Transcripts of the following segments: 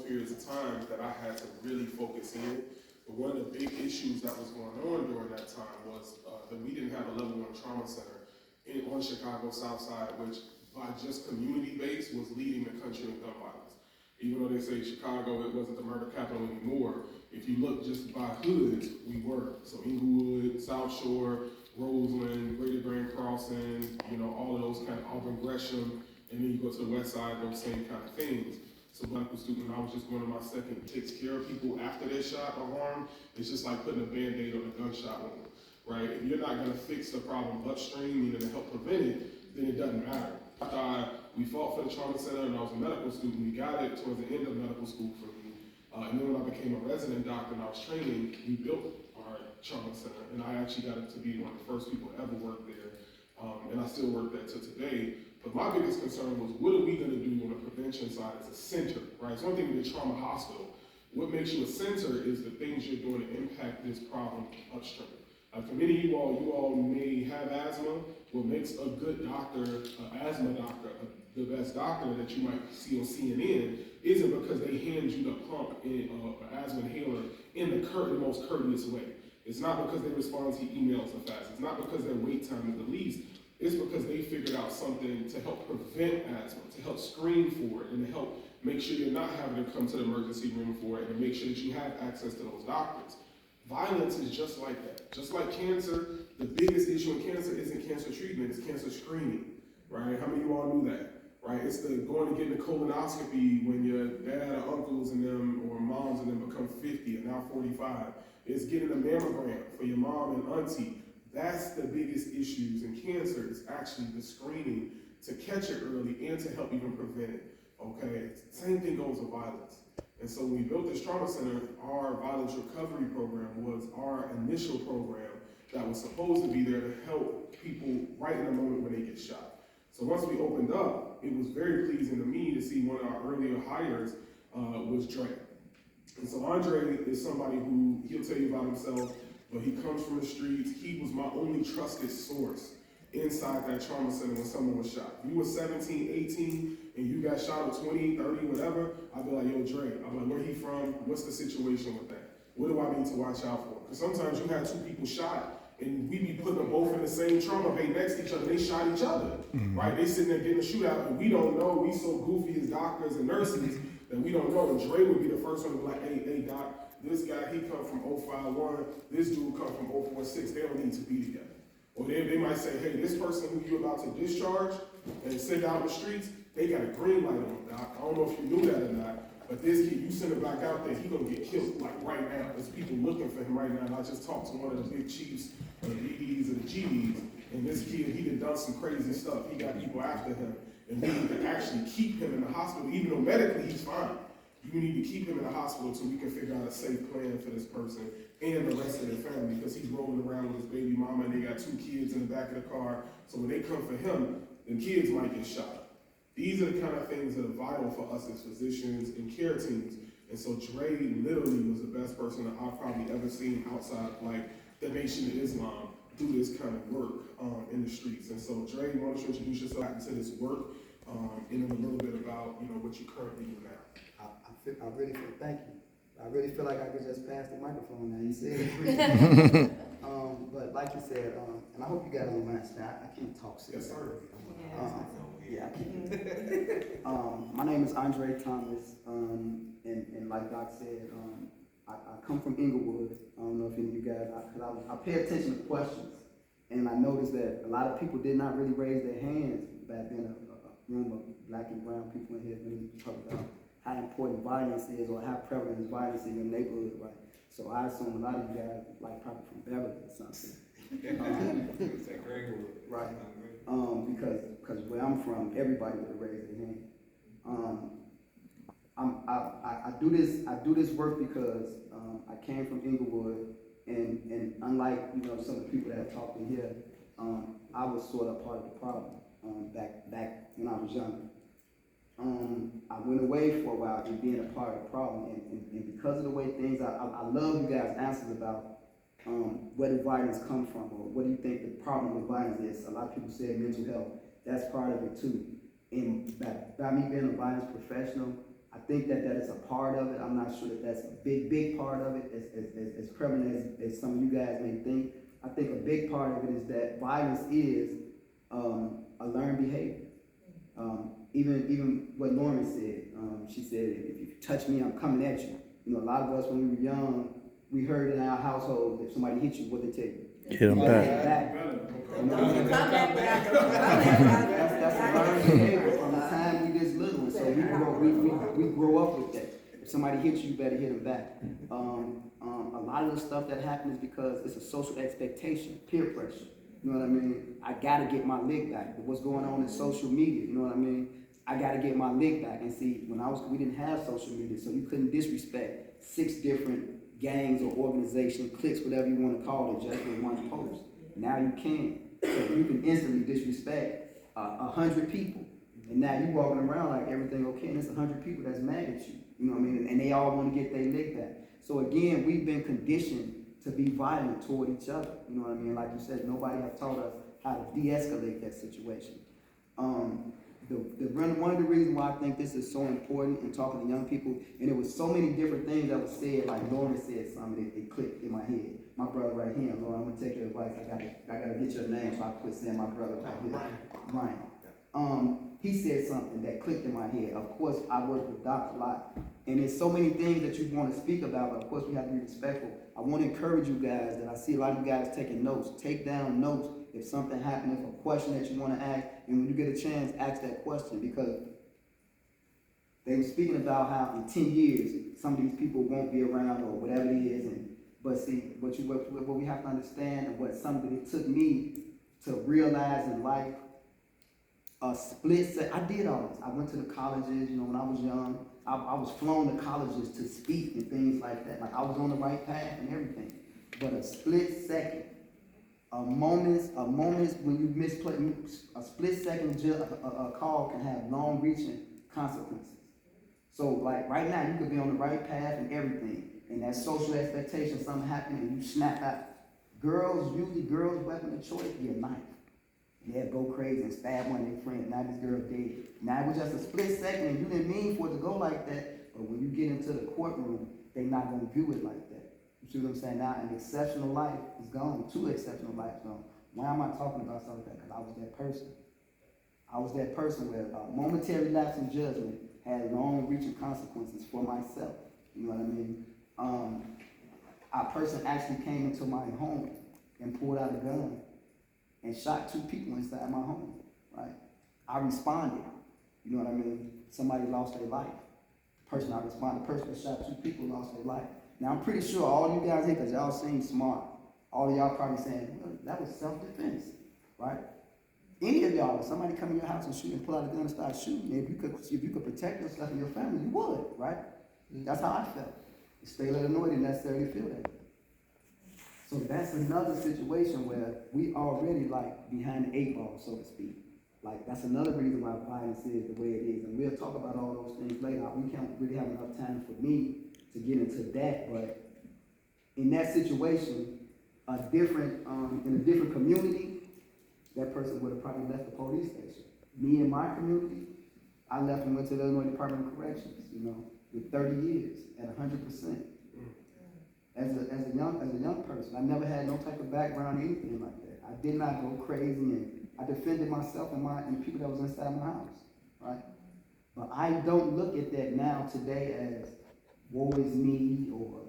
periods of time that I had to really focus in. But one of the big issues that was going on during that time was that we didn't have a level 1 trauma center on Chicago South Side, which by just community base was leading the country in gun violence. Even though they say Chicago, it wasn't the murder capital anymore, if you look just by hoods, we were. So Inglewood, South Shore, Roseland, Greater Grand Crossing, all of those kind of Auburn, Gresham, and then you go to the west side, those same kind of things. So medical student, I was just going to my second, takes care of people after they're shot or harmed. It's just like putting a Band-Aid on a gunshot wound, right? If you're not gonna fix the problem upstream, meaning to help prevent it, then it doesn't matter. We fought for the trauma center and I was a medical student. We got it towards the end of medical school for me. And then when I became a resident doctor and I was training, we built our trauma center. And I actually got it to be one of the first people ever work there. And I still work there to today. But my biggest concern was, what are we gonna do on the prevention side as a center, right? It's one thing to be a trauma hospital. What makes you a center is the things you're doing to impact this problem upstream. For many of you all may have asthma. What makes a good doctor, an asthma doctor, the best doctor that you might see on CNN isn't because they hand you the pump in an asthma inhaler in the most courteous way. It's not because they respond to emails so fast. It's not because their wait time is the least. It's because they figured out something to help prevent asthma, to help screen for it, and to help make sure you're not having to come to the emergency room for it, and to make sure that you have access to those doctors. Violence is just like that. Just like cancer, the biggest issue in cancer isn't cancer treatment, it's cancer screening, right? How many of you all knew that, right? It's the going to get the colonoscopy when your dad or uncles and them or moms and them become 50 and now 45. It's getting a mammogram for your mom and auntie. That's the biggest issues in cancer, is actually the screening to catch it early and to help even prevent it, okay? Same thing goes with violence. And so when we built this trauma center, our violence recovery program was our initial program that was supposed to be there to help people right in the moment when they get shot. So once we opened up, it was very pleasing to me to see one of our earlier hires was Dre. And so Andre is somebody who, he'll tell you about himself, but he comes from the streets. He was my only trusted source inside that trauma center when someone was shot. If you were 17, 18, and you got shot at 20, 30, whatever, I'd be like, yo, Dre, I'm like, where he from? What's the situation with that? What do I need to watch out for? Because sometimes you have two people shot, and we be putting them both in the same trauma bay next to each other. They shot each other, right? They sitting there getting a shootout, and we don't know. We so goofy as doctors and nurses that we don't know. And Dre would be the first one to be like, hey, doc, this guy, he come from 051, this dude come from 046. They don't need to be together. Or they might say, hey, this person who you're about to discharge and send out the streets, they got a green light on them, doc. I don't know if you knew that or not, but this kid, you send him back out there, he gonna get killed like right now. There's people looking for him right now. And I just talked to one of the big chiefs, the BDs and the GDs, and this kid, he done some crazy stuff. He got people after him, and we need to actually keep him in the hospital, even though medically he's fine. You need to keep him in the hospital so we can figure out a safe plan for this person and the rest of their family, because he's rolling around with his baby mama and they got 2 kids in the back of the car. So when they come for him, the kids might get shot. These are the kind of things that are vital for us as physicians and care teams. And so Dre literally was the best person that I've probably ever seen outside like the Nation of Islam do this kind of work in the streets. And so Dre, why don't you introduce yourself into this work and then a little bit about what you currently do now. I really feel, thank you. I really feel like I could just pass the microphone now. You said it. But like you said, and I hope you guys don't mind, I can't talk so Yes, sir. Yeah, I can't. My name is Andre Thomas, and like Doc said, I come from Inglewood. I don't know if any of you guys, I pay attention to questions, and I noticed that a lot of people did not really raise their hands back then. A room of black and brown people in here when we talk about how important violence is or how prevalent is violence in your neighborhood, right? So I assume a lot of you guys like probably from Beverly or something. Right. Because where I'm from, everybody would raise their hand. I do this work because I came from Inglewood, and unlike some of the people that have talked in here, I was sort of part of the problem back when I was younger. I went away for a while and being a part of the problem, and because of the way things are, I love you guys' answers about where did violence come from, or what do you think the problem with violence is. A lot of people say mental health. That's part of it too. And by me being a violence professional, I I think that is a part of it. I'm not sure that that's a big part of it, as prevalent as some of you guys may think. I think a big part of it is that violence is a learned behavior. Even what Lauren said, she said, if you touch me, I'm coming at you. You know, a lot of us when we were young, we heard in our household, if somebody hit you, what they tell you? Hit them back. That's a learned behavior from the time we just little, and so we grow up with that. If somebody hits you, you better hit them back. A lot of the stuff that happens is because it's a social expectation, peer pressure. You know what I mean? I gotta get my lick back. What's going on in social media? You know what I mean? I gotta get my lick back. And see, we didn't have social media, so you couldn't disrespect 6 different gangs or organizations, cliques, whatever you want to call it, just with one post. Now you can. So you can instantly disrespect 100 people. And now you walking around like everything okay, and it's 100 people that's mad at you. You know what I mean? And they all want to get their lick back. So again, we've been conditioned to be violent toward each other. You know what I mean? Like you said, nobody has taught us how to de-escalate that situation. One of the reasons why I think this is so important in talking to young people, and there was so many different things that was said, like Lauren said something, it clicked in my head. My brother right here, Lauren, I'm gonna take your advice. I gotta get your name, so I quit saying my brother right here. Brian. He said something that clicked in my head. Of course, I work with Doc a lot, and there's so many things that you want to speak about, but of course we have to be respectful. I want to encourage you guys, that I see a lot of you guys taking notes. Take down notes if something happened, if a question that you want to ask, and when you get a chance, ask that question, because they were speaking about how in 10 years, some of these people won't be around or whatever it is, but see, what we have to understand, and what somebody took me to realize in life, a split set. I did all this. I went to the colleges, you know, when I was young. I was flown to colleges to speak and things like that. Like I was on the right path and everything. But a split second, a moment when you misplay, a split second a call can have long-reaching consequences. So like right now, you could be on the right path and everything, and that social expectation, something happened and you snap out. Usually girls' weapon of choice be a knife. They'll go crazy and stab one of their friends. Now this girl dead. Now it was just a split second, and you didn't mean for it to go like that. But when you get into the courtroom, they're not going to view it like that. You see what I'm saying? Now an exceptional life is gone. 2 exceptional lives gone. Why am I talking about something like that? Because I was that person. I was that person where a momentary lapse in judgment had long-reaching consequences for myself. You know what I mean? A person actually came into my home and pulled out a gun and shot 2 people inside my home, right? I responded, you know what I mean? Somebody lost their life. The person I responded, the person that shot 2 people lost their life. Now I'm pretty sure all you guys here, because y'all seem smart, all of y'all probably saying, well, that was self-defense, right? Any of y'all, if somebody come in your house and shoot and pull out a gun and start shooting, if you could protect yourself and your family, you would, right? That's how I felt. The state of Illinois didn't necessarily feel that. So that's another situation where we already like behind the 8 ball, so to speak. Like that's another reason why violence is the way it is. And we'll talk about all those things later. We can't really have enough time for me to get into that, but in that situation, in a different community, that person would have probably left the police station. Me in my community, I left and went to the Illinois Department of Corrections, you know, with 30 years at 100%. As a young person, I never had no type of background or anything like that. I did not go crazy, and I defended myself and the people that was inside my house, right? But I don't look at that now today as woe is me, or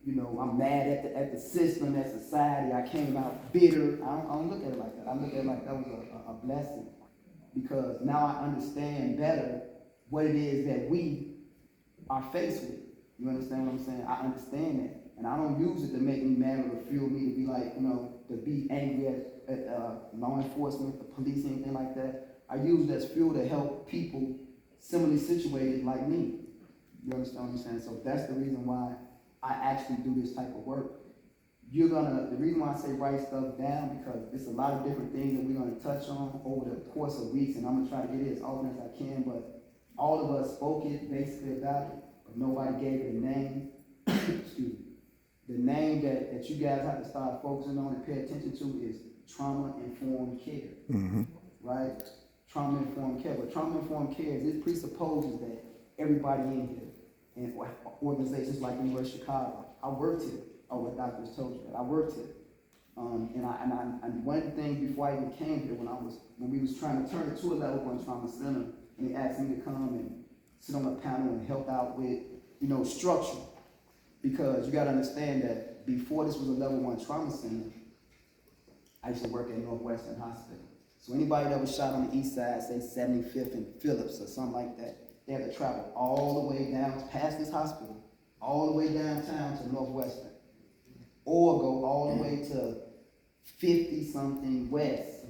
you know, I'm mad at the system, at society. I came out bitter. I don't look at it like that. I look at it like that was a blessing, because now I understand better what it is that we are faced with. You understand what I'm saying? I understand that. And I don't use it to make me mad or to fuel me to be like, you know, to be angry at law enforcement, the police, anything like that. I use it as fuel to help people similarly situated like me. You understand what I'm saying? So that's the reason why I actually do this type of work. The reason why I say write stuff down, because it's a lot of different things that we're gonna touch on over the course of weeks, and I'm gonna try to get it as often as I can, but all of us spoke it basically about it, but nobody gave it a name. Excuse me. The name that you guys have to start focusing on and pay attention to is trauma-informed care, right? Trauma-informed care. What trauma-informed care is, it presupposes that everybody in here. And organizations like University of Chicago, I worked here. Oh, what doctors told you that I worked here. And one of the things before I even came here, when we was trying to turn it to a level 1 trauma center, and they asked me to come and sit on a panel and help out with, structure. Because you gotta understand that before this was a level 1 trauma center, I used to work at Northwestern Hospital. So anybody that was shot on the east side, say 75th and Phillips or something like that, they had to travel all the way down past this hospital, all the way downtown to Northwestern, or go all the way to 50-something West,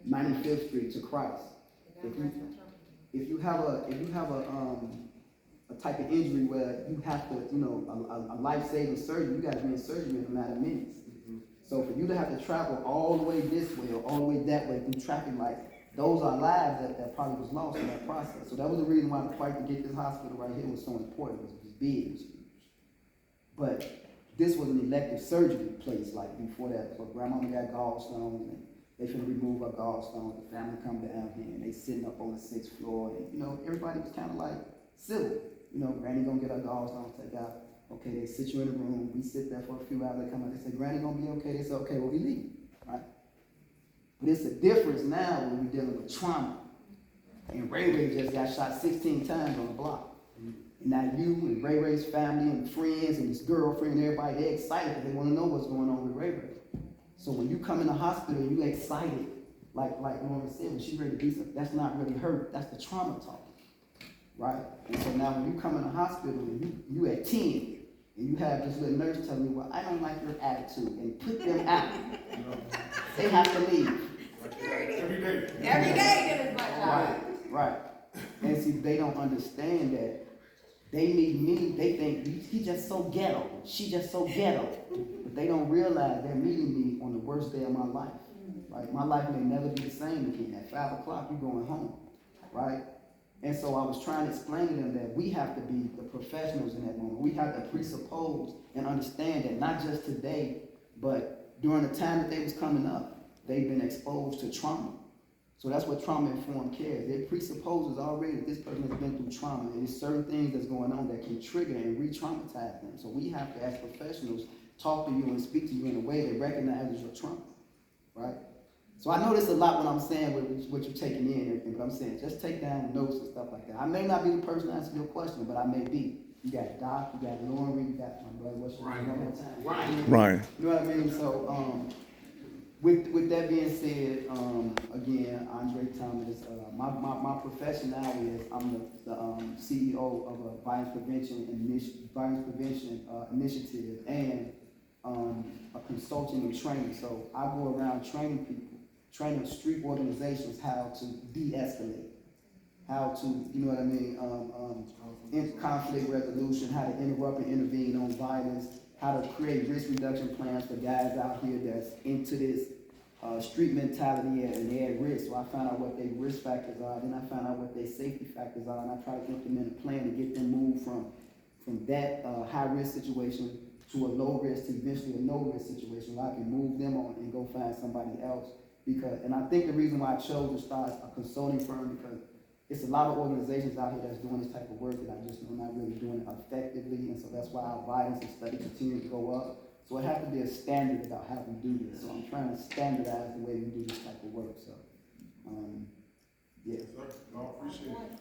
95th Street to Christ. If you have a type of injury where you have to, a life-saving surgery, you got to be in surgery in a matter of minutes. So for you to have to travel all the way this way or all the way that way through traffic lights, those are lives that probably was lost in that process. So that was the reason why the fight to get this hospital right here was so important. It was big, it was huge. But this was an elective surgery place, like before that. So grandmama got gallstones, and they finna remove her gallstones. The family come down here, and they sitting up on the 6th floor, and everybody was kind of like civil. Granny gonna get her gallstones taken out. Okay, they sit you in a room. We sit there for a few hours. They come out. They say, "Granny gonna be okay." They say, "Okay, well we leave." Right? But it's a difference now when we're dealing with trauma. And Ray Ray just got shot 16 times on the block. And now you and Ray Ray's family and friends and his girlfriend and everybody, they're excited because they want to know what's going on with Ray Ray. So when you come in the hospital, you excited, like Norma said, when she's ready to do something, that's not really hurt. That's the trauma talking, right? And so now when you come in the hospital and you at 10, and you have this little nurse telling you, "Well, I don't like your attitude," and put them out. They have to leave. Every day. Every day that is my job. Right. And see, they don't understand that. They meet me, they think he just so ghetto, she just so ghetto. But they don't realize they're meeting me on the worst day of my life. Right? My life may never be the same again. At 5 o'clock, you're going home. Right? And so I was trying to explain to them that we have to be the professionals in that moment. We have to presuppose and understand that not just today, but during the time that they was coming up, they've been exposed to trauma. So that's what trauma-informed care is. It presupposes already that this person has been through trauma, and there's certain things that's going on that can trigger and re-traumatize them. So we have to, as professionals, talk to you and speak to you in a way that recognizes your trauma, right? So I know this a lot when I'm saying what you're taking in and everything, but I'm saying just take down notes and stuff like that. I may not be the person to answer your question, but I may be. You got Doc, you got Lauren, you got my brother, what's your name one more time? Right. You know what I mean? So, with that being said, again, Andre Thomas, my profession now is I'm the CEO of a violence prevention initiative and a consulting and training. So I go around training people, training street organizations how to de-escalate, how to, you know what I mean, in conflict resolution, how to interrupt and intervene on violence, how to create risk reduction plans for guys out here that's into this street mentality and they're at risk. So I found out what their risk factors are, then I found out what their safety factors are, and I try to implement a plan to get them moved from that high risk situation to a low risk to eventually a no risk situation where I can move them on and go find somebody else. And I think the reason why I chose to start a consulting firm because it's a lot of organizations out here that's doing this type of work that I just know not really doing it effectively, and so that's why our violence and study continue to go up. So it has to be a standard about how we do this. So I'm trying to standardize the way we do this type of work. So, yeah. Yes, sir. No, I appreciate it.